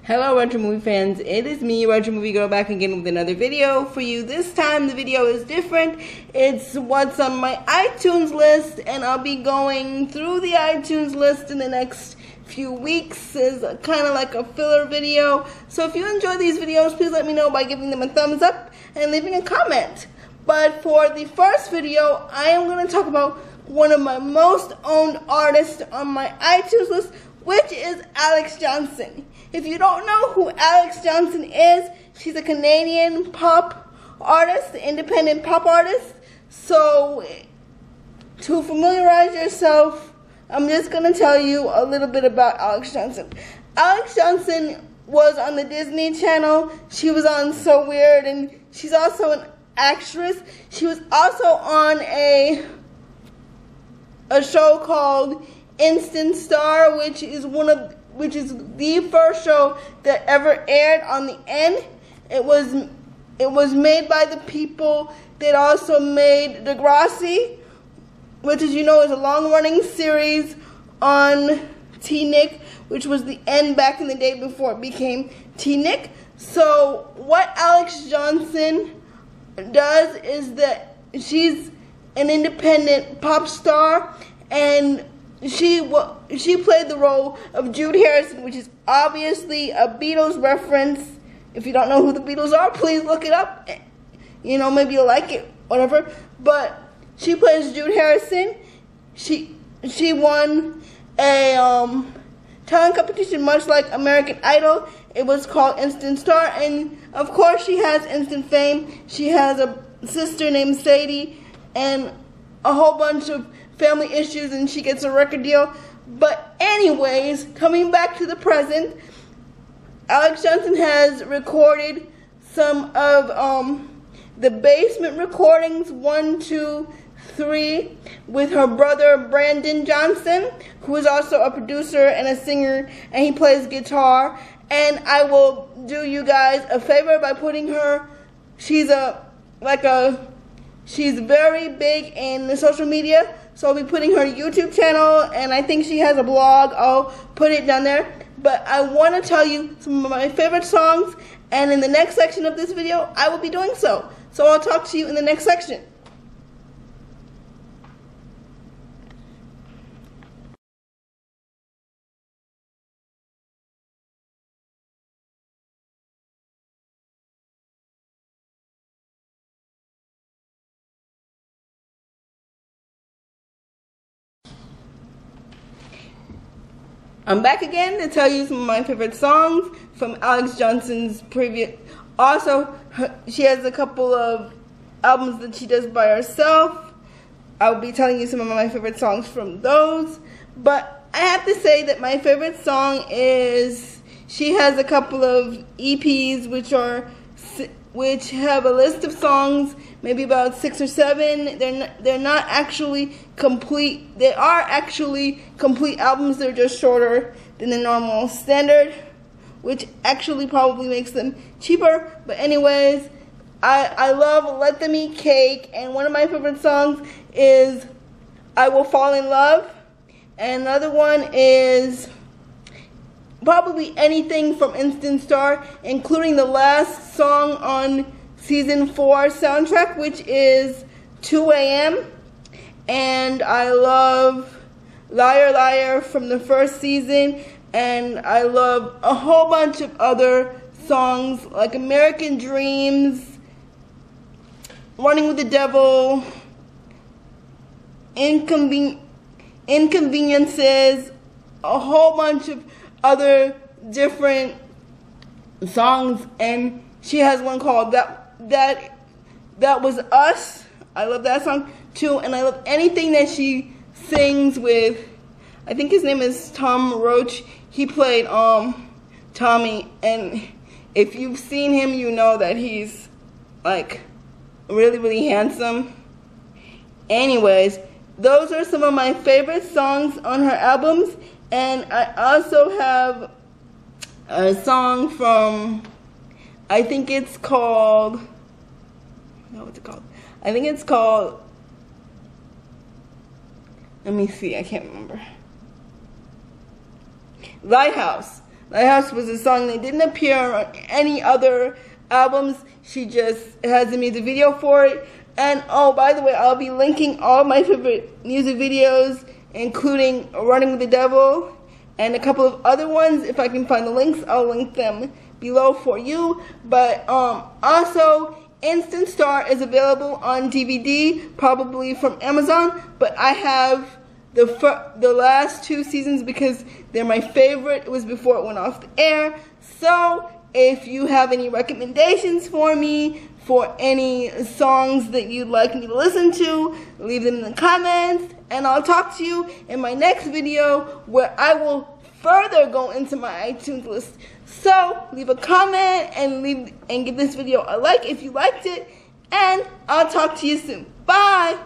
Hello retro movie fans, it is me, Retromoviegirl, back again with another video for you. This time the video is different. It's what's on my iTunes list, and I'll be going through the iTunes list in the next few weeks as kind of like a filler video. So if you enjoy these videos, please let me know by giving them a thumbs up and leaving a comment. But for the first video, I am going to talk about one of my most owned artists on my iTunes list, which is Alexz Johnson. If you don't know who Alexz Johnson is, she's a Canadian pop artist, independent pop artist. So to familiarize yourself, I'm just going to tell you a little bit about Alexz Johnson. Alexz Johnson was on the Disney Channel. She was on So Weird, and she's also an actress. She was also on a show called Instant Star, which is the first show that ever aired on the N. It was made by the people that also made Degrassi, which, as you know, is a long-running series on T-Nick, which was the N back in the day before it became T-Nick. So what Alexz Johnson does is that she's an independent pop star, and she played the role of Jude Harrison, which is obviously a Beatles reference. If you don't know who the Beatles are, please look it up. You know, maybe you'll like it, whatever. But she plays Jude Harrison. She won a talent competition, much like American Idol. It was called Instant Star, and of course she has instant fame. She has a sister named Sadie and a whole bunch of family issues, and she gets a record deal. But anyways, coming back to the present, Alexz Johnson has recorded some of the Basement recordings 1, 2, 3 with her brother Brandon Johnson, who is also a producer and a singer, and he plays guitar. And I will do you guys a favor by putting her, she's very big in the social media, so I'll be putting her YouTube channel, and I think she has a blog. I'll put it down there. But I want to tell you some of my favorite songs, and in the next section of this video, I will be doing so. So I'll talk to you in the next section. I'm back again to tell you some of my favorite songs from Alexz Johnson's previous. Also, she has a couple of albums that she does by herself. I'll be telling you some of my favorite songs from those. But I have to say that my favorite song is, she has a couple of EPs which have a list of songs, maybe about 6 or 7. They're not actually complete. They are actually complete albums. They're just shorter than the normal standard, which actually probably makes them cheaper. But anyways, I love Let Them Eat Cake, and one of my favorite songs is I Will Fall in Love, and another one is probably anything from Instant Star, including the last song on season 4 soundtrack, which is 2 AM. And I love Liar Liar from the first season, and I love a whole bunch of other songs like American Dreams, Running with the Devil, Inconveniences, a whole bunch of other different songs. And she has one called That Was Us. I love that song too, and I love anything that she sings with, I think his name is Tom Roach. He played Tommy, and if you've seen him, you know that he's like really, really handsome. Anyways, those are some of my favorite songs on her albums. And I also have a song from, I think it's called, what's it called? I think it's called, let me see, I can't remember. Lighthouse. Lighthouse was a song that didn't appear on any other albums. She just has a music video for it. And oh, by the way, I'll be linking all my favorite music videos, including Running with the Devil and a couple of other ones. If I can find the links, I'll link them below for you. But also, Instant Star is available on DVD, probably from Amazon. But I have the last 2 seasons because they're my favorite. It was before it went off the air. So if you have any recommendations for me for any songs that you'd like me to listen to, leave them in the comments, and I'll talk to you in my next video where I will further go into my iTunes list. So leave a comment and give this video a like if you liked it, and I'll talk to you soon. Bye!